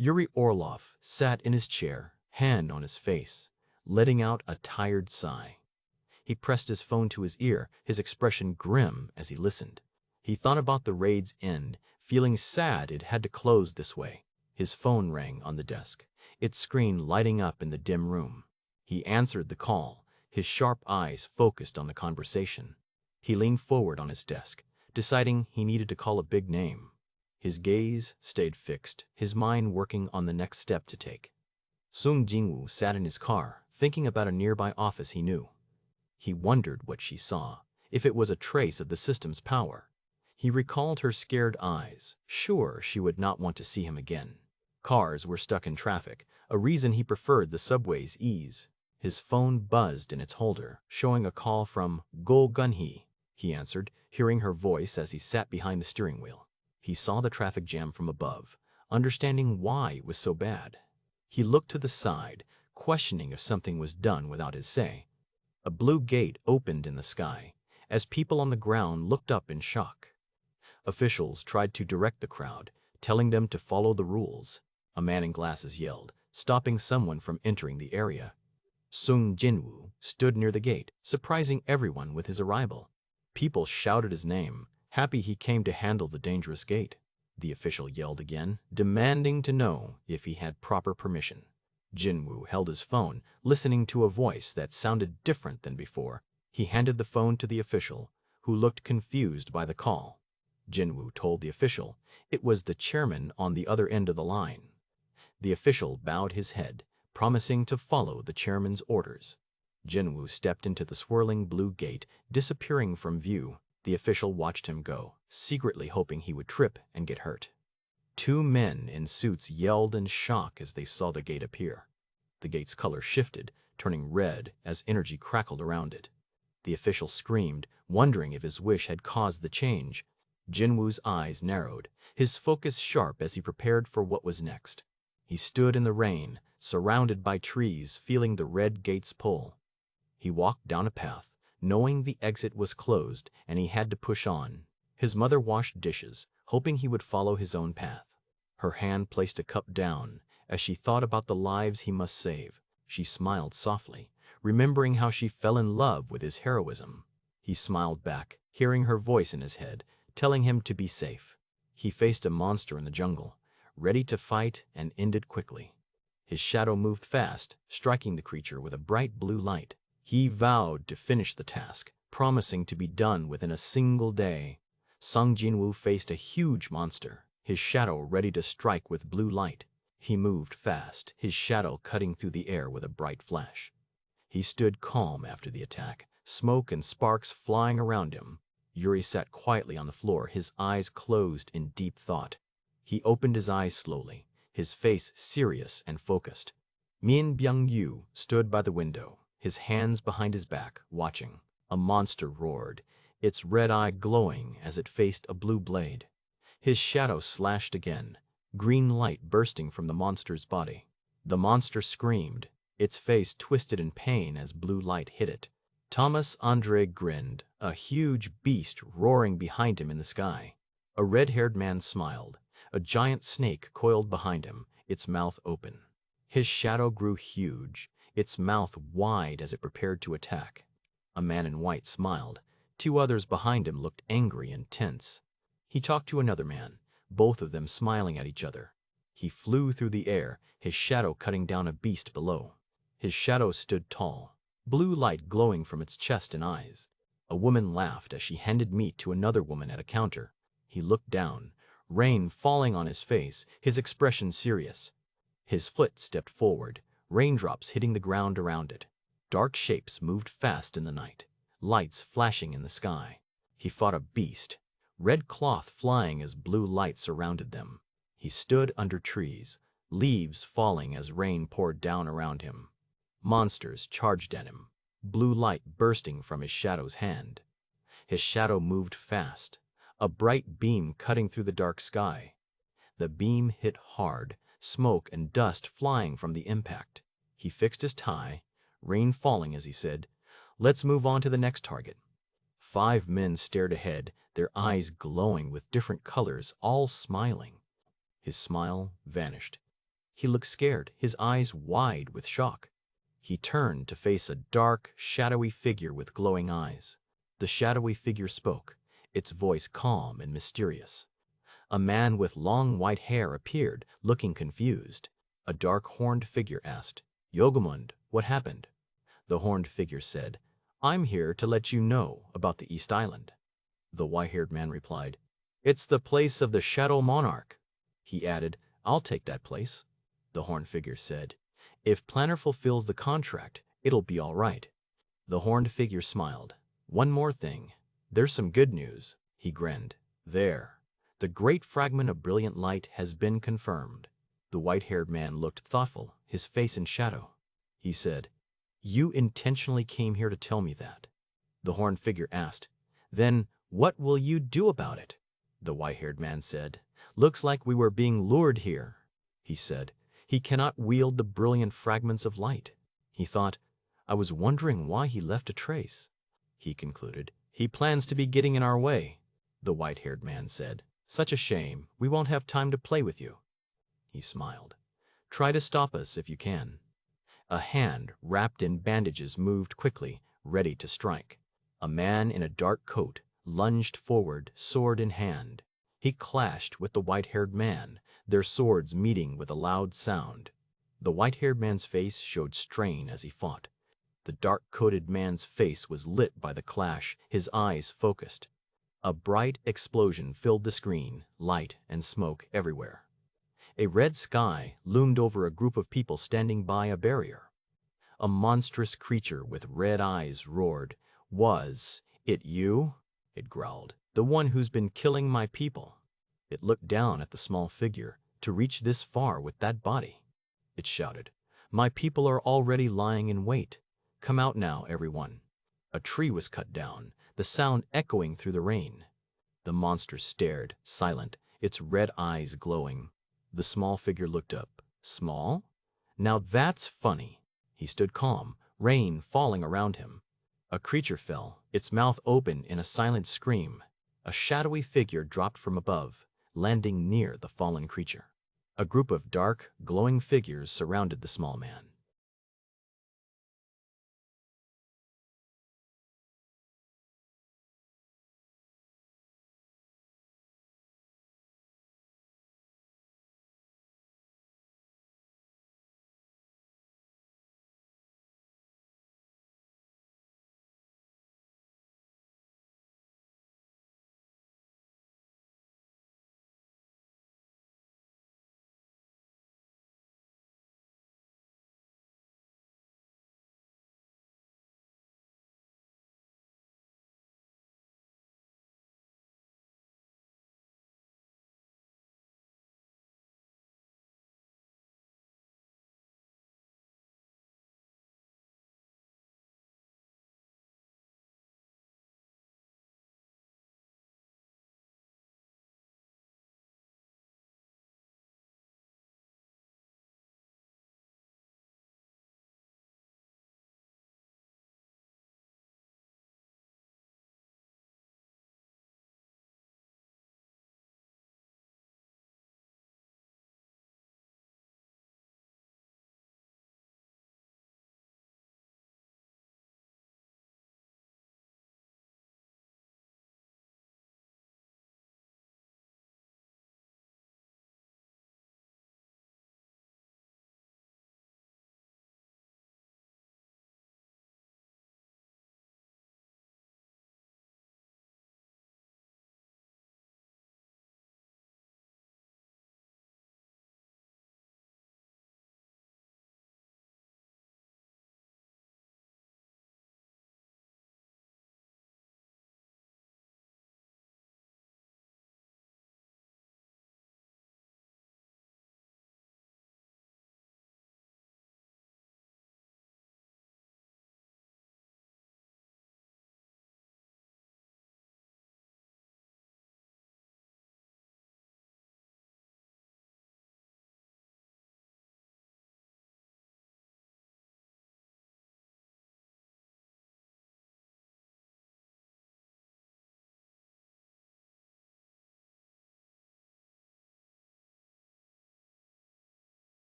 Yuri Orlov sat in his chair, hand on his face, letting out a tired sigh. He pressed his phone to his ear, his expression grim as he listened. He thought about the raid's end, feeling sad it had to close this way. His phone rang on the desk, its screen lighting up in the dim room. He answered the call, his sharp eyes focused on the conversation. He leaned forward on his desk, deciding he needed to call a big name. His gaze stayed fixed, his mind working on the next step to take. Sung Jinwoo sat in his car, thinking about a nearby office he knew. He wondered what she saw, if it was a trace of the system's power. He recalled her scared eyes, sure she would not want to see him again. Cars were stuck in traffic, a reason he preferred the subway's ease. His phone buzzed in its holder, showing a call from Go Gun-hee. He answered, hearing her voice as he sat behind the steering wheel. He saw the traffic jam from above, understanding why it was so bad. He looked to the side, questioning if something was done without his say. A blue gate opened in the sky, as people on the ground looked up in shock. Officials tried to direct the crowd, telling them to follow the rules. A man in glasses yelled, stopping someone from entering the area. Sung Jinwoo stood near the gate, surprising everyone with his arrival. People shouted his name, happy he came to handle the dangerous gate. The official yelled again, demanding to know if he had proper permission. Jinwoo held his phone, listening to a voice that sounded different than before. He handed the phone to the official, who looked confused by the call. Jinwoo told the official it was the chairman on the other end of the line. The official bowed his head, promising to follow the chairman's orders. Jinwoo stepped into the swirling blue gate, disappearing from view. The official watched him go, secretly hoping he would trip and get hurt. Two men in suits yelled in shock as they saw the gate appear. The gate's color shifted, turning red as energy crackled around it. The official screamed, wondering if his wish had caused the change. Jinwoo's eyes narrowed, his focus sharp as he prepared for what was next. He stood in the rain, surrounded by trees, feeling the red gate's pull. He walked down a path, knowing the exit was closed and he had to push on. His mother washed dishes, hoping he would follow his own path. Her hand placed a cup down as she thought about the lives he must save. She smiled softly, remembering how she fell in love with his heroism. He smiled back, hearing her voice in his head, telling him to be safe. He faced a monster in the jungle, ready to fight and end it quickly. His shadow moved fast, striking the creature with a bright blue light. He vowed to finish the task, promising to be done within a single day. Sung Jinwoo faced a huge monster, his shadow ready to strike with blue light. He moved fast, his shadow cutting through the air with a bright flash. He stood calm after the attack, smoke and sparks flying around him. Yuri sat quietly on the floor, his eyes closed in deep thought. He opened his eyes slowly, his face serious and focused. Min Byung-yu stood by the window, his hands behind his back, watching. A monster roared, its red eye glowing as it faced a blue blade. His shadow slashed again, green light bursting from the monster's body. The monster screamed, its face twisted in pain as blue light hit it. Thomas Andre grinned, a huge beast roaring behind him in the sky. A red-haired man smiled, a giant snake coiled behind him, its mouth open. His shadow grew huge, its mouth wide as it prepared to attack. A man in white smiled. Two others behind him looked angry and tense. He talked to another man, both of them smiling at each other. He flew through the air, his shadow cutting down a beast below. His shadow stood tall, blue light glowing from its chest and eyes. A woman laughed as she handed meat to another woman at a counter. He looked down, rain falling on his face, his expression serious. His foot stepped forward, raindrops hitting the ground around it. Dark shapes moved fast in the night, lights flashing in the sky. He fought a beast, red cloth flying as blue light surrounded them. He stood under trees, leaves falling as rain poured down around him. Monsters charged at him, blue light bursting from his shadow's hand. His shadow moved fast, a bright beam cutting through the dark sky. The beam hit hard, smoke and dust flying from the impact. He fixed his tie, rain falling as he said, "Let's move on to the next target." 5 men stared ahead, their eyes glowing with different colors, all smiling. His smile vanished. He looked scared, his eyes wide with shock. He turned to face a dark, shadowy figure with glowing eyes. The shadowy figure spoke, its voice calm and mysterious. A man with long white hair appeared, looking confused. A dark horned figure asked, "Yogamund, what happened?" The horned figure said, "I'm here to let you know about the East Island." The white-haired man replied, "It's the place of the Shadow Monarch." He added, "I'll take that place." The horned figure said, "If Planner fulfills the contract, it'll be all right." The horned figure smiled. "One more thing. There's some good news." He grinned. "There. The great fragment of brilliant light has been confirmed." The white-haired man looked thoughtful, his face in shadow. He said, "You intentionally came here to tell me that?" The horned figure asked, "Then what will you do about it?" The white-haired man said, "Looks like we were being lured here." He said, "He cannot wield the brilliant fragments of light." He thought, "I was wondering why he left a trace." He concluded, "He plans to be getting in our way." The white-haired man said, "Such a shame, we won't have time to play with you." He smiled. "Try to stop us if you can." A hand wrapped in bandages moved quickly, ready to strike. A man in a dark coat lunged forward, sword in hand. He clashed with the white-haired man, their swords meeting with a loud sound. The white-haired man's face showed strain as he fought. The dark-coated man's face was lit by the clash, his eyes focused. A bright explosion filled the screen, light and smoke everywhere. A red sky loomed over a group of people standing by a barrier. A monstrous creature with red eyes roared, "Was it you?" It growled. "The one who's been killing my people." It looked down at the small figure. "To reach this far with that body," it shouted. "My people are already lying in wait. Come out now, everyone." A tree was cut down, the sound echoing through the rain. The monster stared, silent, its red eyes glowing. The small figure looked up. Small? Now that's funny. He stood calm, rain falling around him. A creature fell, its mouth open in a silent scream. A shadowy figure dropped from above, landing near the fallen creature. A group of dark, glowing figures surrounded the small man.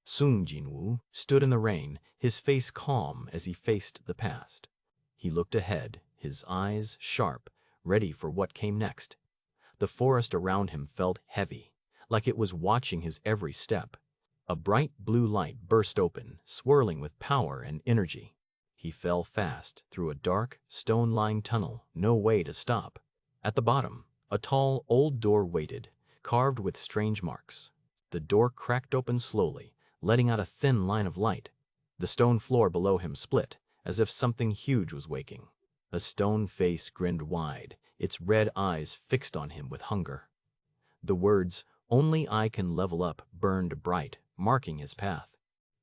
Sung Jinwoo stood in the rain, his face calm as he faced the past. He looked ahead, his eyes sharp, ready for what came next. The forest around him felt heavy, like it was watching his every step. A bright blue light burst open, swirling with power and energy. He fell fast through a dark, stone-lined tunnel, no way to stop. At the bottom, a tall, old door waited, carved with strange marks. The door cracked open slowly, letting out a thin line of light. The stone floor below him split, as if something huge was waking. A stone face grinned wide, its red eyes fixed on him with hunger. The words, "Only I can level up," burned bright, marking his path.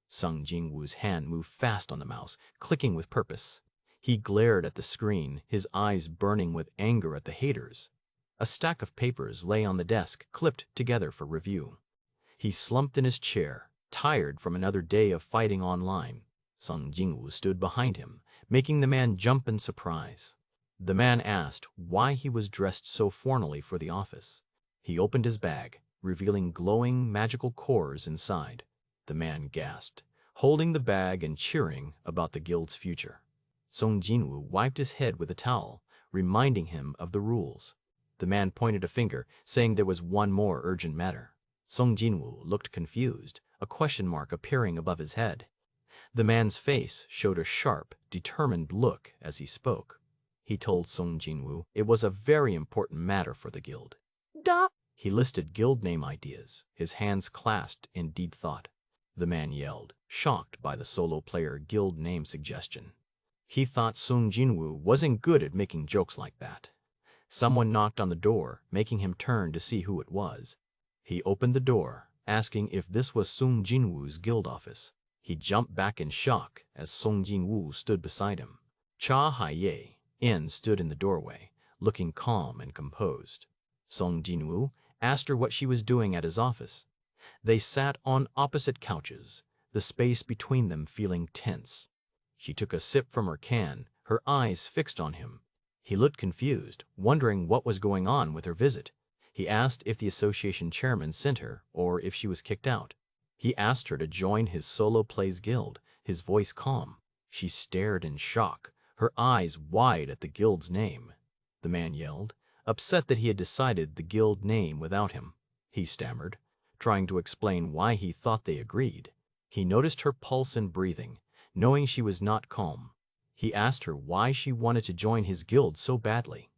Sung Jinwoo's hand moved fast on the mouse, clicking with purpose. He glared at the screen, his eyes burning with anger at the haters. A stack of papers lay on the desk, clipped together for review. He slumped in his chair, tired from another day of fighting online. Sung Jinwoo stood behind him, making the man jump in surprise. The man asked why he was dressed so formally for the office. He opened his bag, revealing glowing magical cores inside. The man gasped, holding the bag and cheering about the guild's future. Sung Jinwoo wiped his head with a towel, reminding him of the rules. The man pointed a finger, saying there was one more urgent matter. Sung Jinwoo looked confused, a question mark appearing above his head. The man's face showed a sharp, determined look as he spoke. He told Sung Jinwoo it was a very important matter for the guild. Duh! He listed guild name ideas, his hands clasped in deep thought. The man yelled, shocked by the solo player guild name suggestion. He thought Sung Jinwoo wasn't good at making jokes like that. Someone knocked on the door, making him turn to see who it was. He opened the door, asking if this was Sung Jinwoo's guild office. He jumped back in shock as Sung Jinwoo stood beside him. Cha Haiye In stood in the doorway, looking calm and composed. Sung Jinwoo asked her what she was doing at his office. They sat on opposite couches, the space between them feeling tense. She took a sip from her can, her eyes fixed on him. He looked confused, wondering what was going on with her visit. He asked if the association chairman sent her or if she was kicked out. He asked her to join his solo plays guild, his voice calm. She stared in shock, her eyes wide at the guild's name. The man yelled, upset that he had decided the guild name without him. He stammered, trying to explain why he thought they agreed. He noticed her pulse and breathing, knowing she was not calm. He asked her why she wanted to join his guild so badly.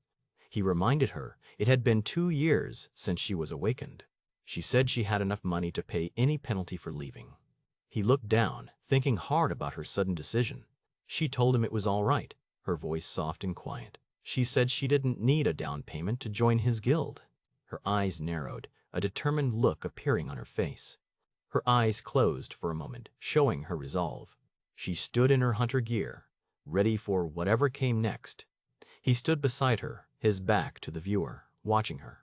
He reminded her it had been 2 years since she was awakened. She said she had enough money to pay any penalty for leaving. He looked down, thinking hard about her sudden decision. She told him it was all right, her voice soft and quiet. She said she didn't need a down payment to join his guild. Her eyes narrowed, a determined look appearing on her face. Her eyes closed for a moment, showing her resolve. She stood in her hunter gear, ready for whatever came next. He stood beside her, his back to the viewer, watching her.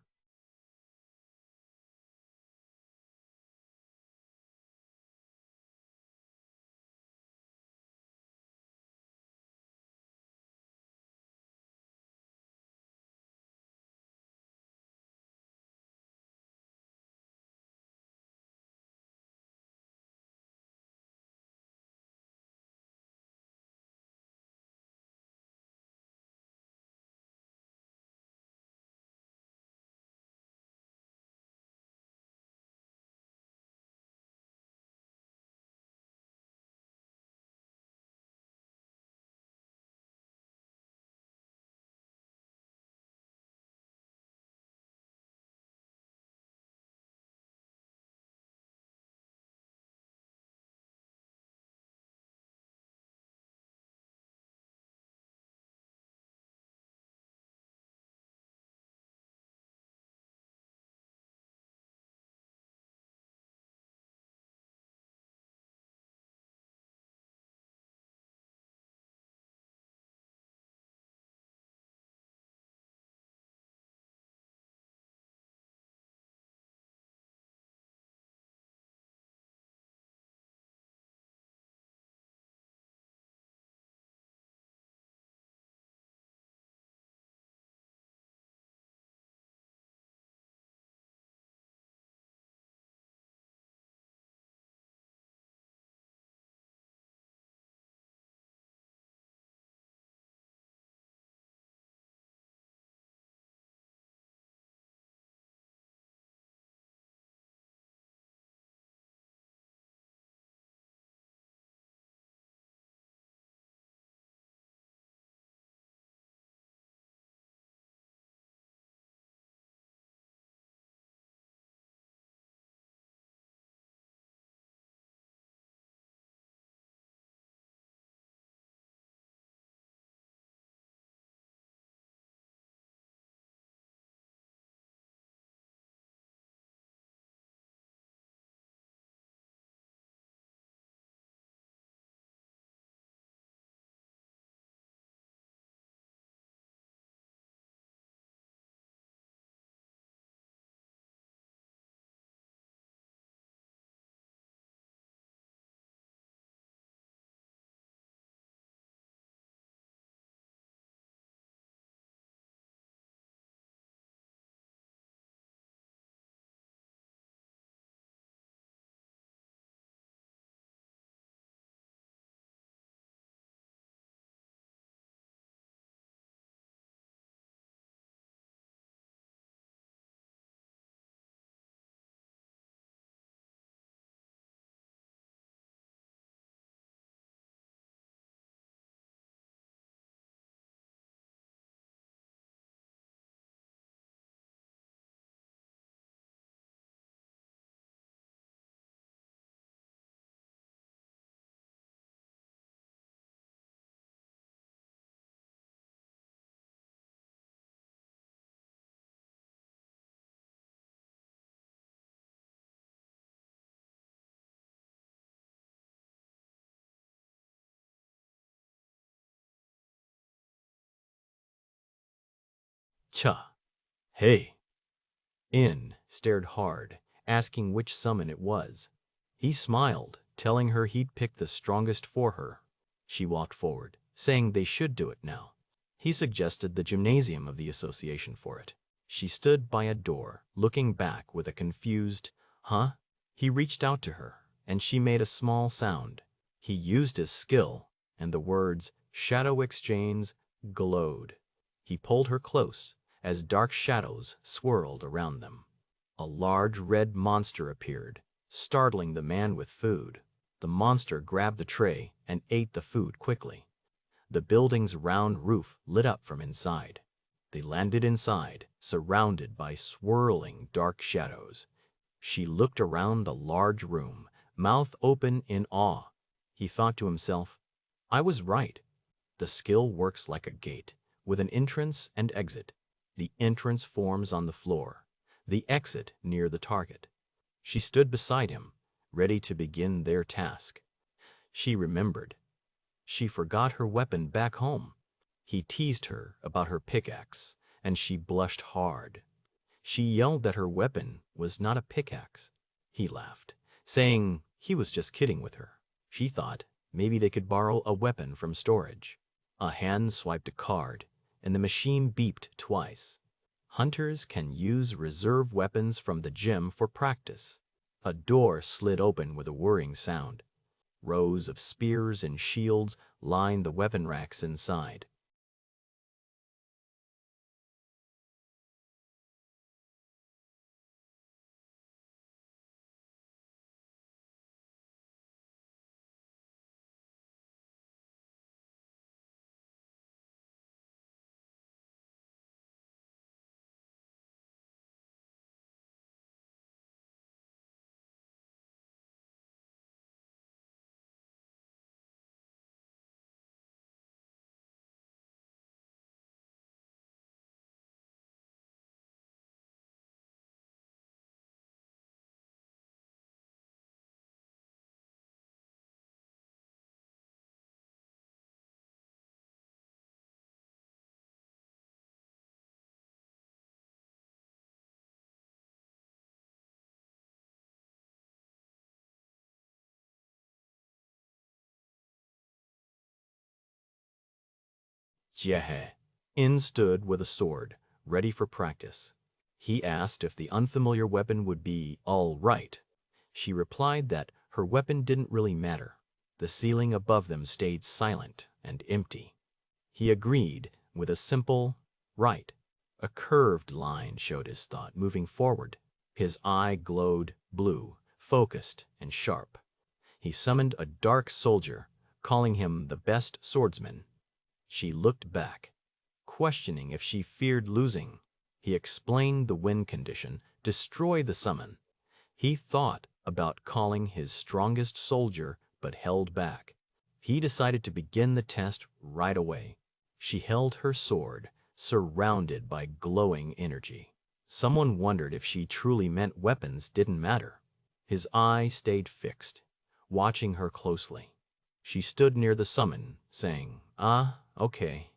Cha. Hey. In stared hard, asking which summon it was. He smiled, telling her he'd pick the strongest for her. She walked forward, saying they should do it now. He suggested the gymnasium of the association for it. She stood by a door, looking back with a confused, huh? He reached out to her, and she made a small sound. He used his skill, and the words shadow exchange glowed. He pulled her close, as dark shadows swirled around them. A large red monster appeared, startling the man with food. The monster grabbed the tray and ate the food quickly. The building's round roof lit up from inside. They landed inside, surrounded by swirling dark shadows. She looked around the large room, mouth open in awe. He thought to himself, I was right. The skill works like a gate, with an entrance and exit. The entrance forms on the floor, the exit near the target. She stood beside him, ready to begin their task. She remembered. She forgot her weapon back home. He teased her about her pickaxe, and she blushed hard. She yelled that her weapon was not a pickaxe. He laughed, saying he was just kidding with her. She thought maybe they could borrow a weapon from storage. A hand swiped a card, and the machine beeped twice. Hunters can use reserve weapons from the gym for practice. A door slid open with a whirring sound. Rows of spears and shields lined the weapon racks inside. Jiehe. In stood with a sword, ready for practice. He asked if the unfamiliar weapon would be all right. She replied that her weapon didn't really matter. The ceiling above them stayed silent and empty. He agreed with a simple right. A curved line showed his thought moving forward. His eye glowed blue, focused and sharp. He summoned a dark soldier, calling him the best swordsman. She looked back, questioning if she feared losing. He explained the win condition, destroy the summon. He thought about calling his strongest soldier, but held back. He decided to begin the test right away. She held her sword, surrounded by glowing energy. Someone wondered if she truly meant weapons didn't matter. His eye stayed fixed, watching her closely. She stood near the summon, saying, okay.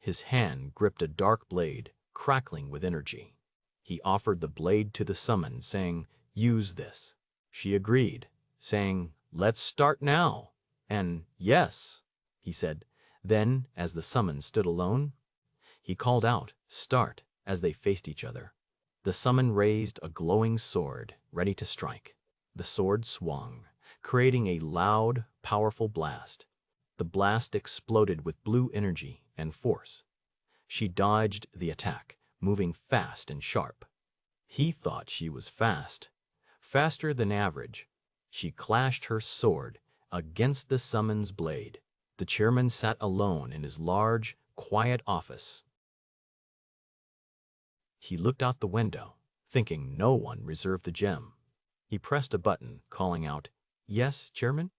His hand gripped a dark blade, crackling with energy. He offered the blade to the summon, saying, use this. She agreed, saying, let's start now. And yes, he said. Then, as the summon stood alone, he called out, start, as they faced each other. The summon raised a glowing sword, ready to strike. The sword swung, creating a loud, powerful blast. The blast exploded with blue energy and force. She dodged the attack, moving fast and sharp. He thought she was fast, faster than average. She clashed her sword against the summon's blade. The chairman sat alone in his large, quiet office. He looked out the window, thinking no one reserved the gem. He pressed a button, calling out, yes, Chairman?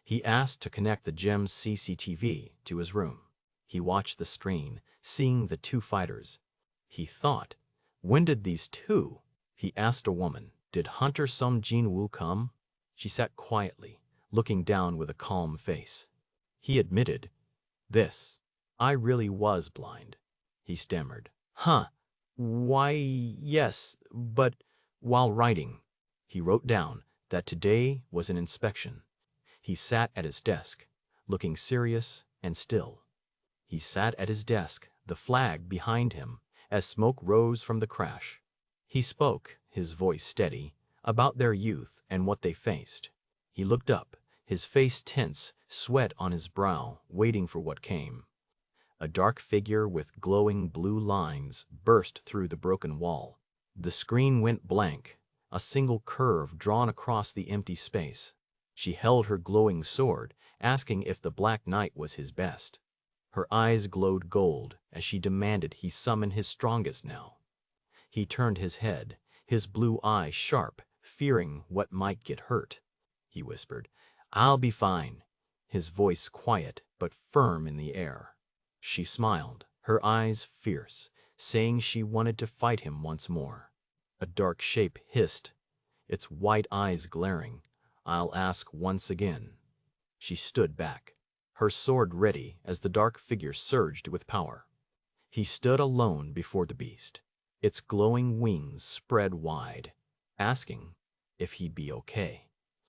He asked to connect the gem's CCTV to his room. He watched the screen, seeing the two fighters. He thought, when did these two? He asked a woman, did Hunter Sung Jin-woo come? She sat quietly, looking down with a calm face. He admitted, I really was blind. He stammered, huh, Why, yes, but while writing, he wrote down that today was an inspection. He sat at his desk, looking serious and still. He sat at his desk, the flag behind him, as smoke rose from the crash. He spoke, his voice steady, about their youth and what they faced. He looked up, his face tense, sweat on his brow, waiting for what came. A dark figure with glowing blue lines burst through the broken wall. The screen went blank, a single curve drawn across the empty space. She held her glowing sword, asking if the Black Knight was his best. Her eyes glowed gold as she demanded he summon his strongest now. He turned his head, his blue eye sharp, fearing what might get hurt. He whispered, "I'll be fine," his voice quiet but firm in the air. She smiled, her eyes fierce, saying she wanted to fight him once more. A dark shape hissed, its white eyes glaring, "I'll ask once again." She stood back, her sword ready as the dark figure surged with power. He stood alone before the beast, its glowing wings spread wide, asking if he'd be okay.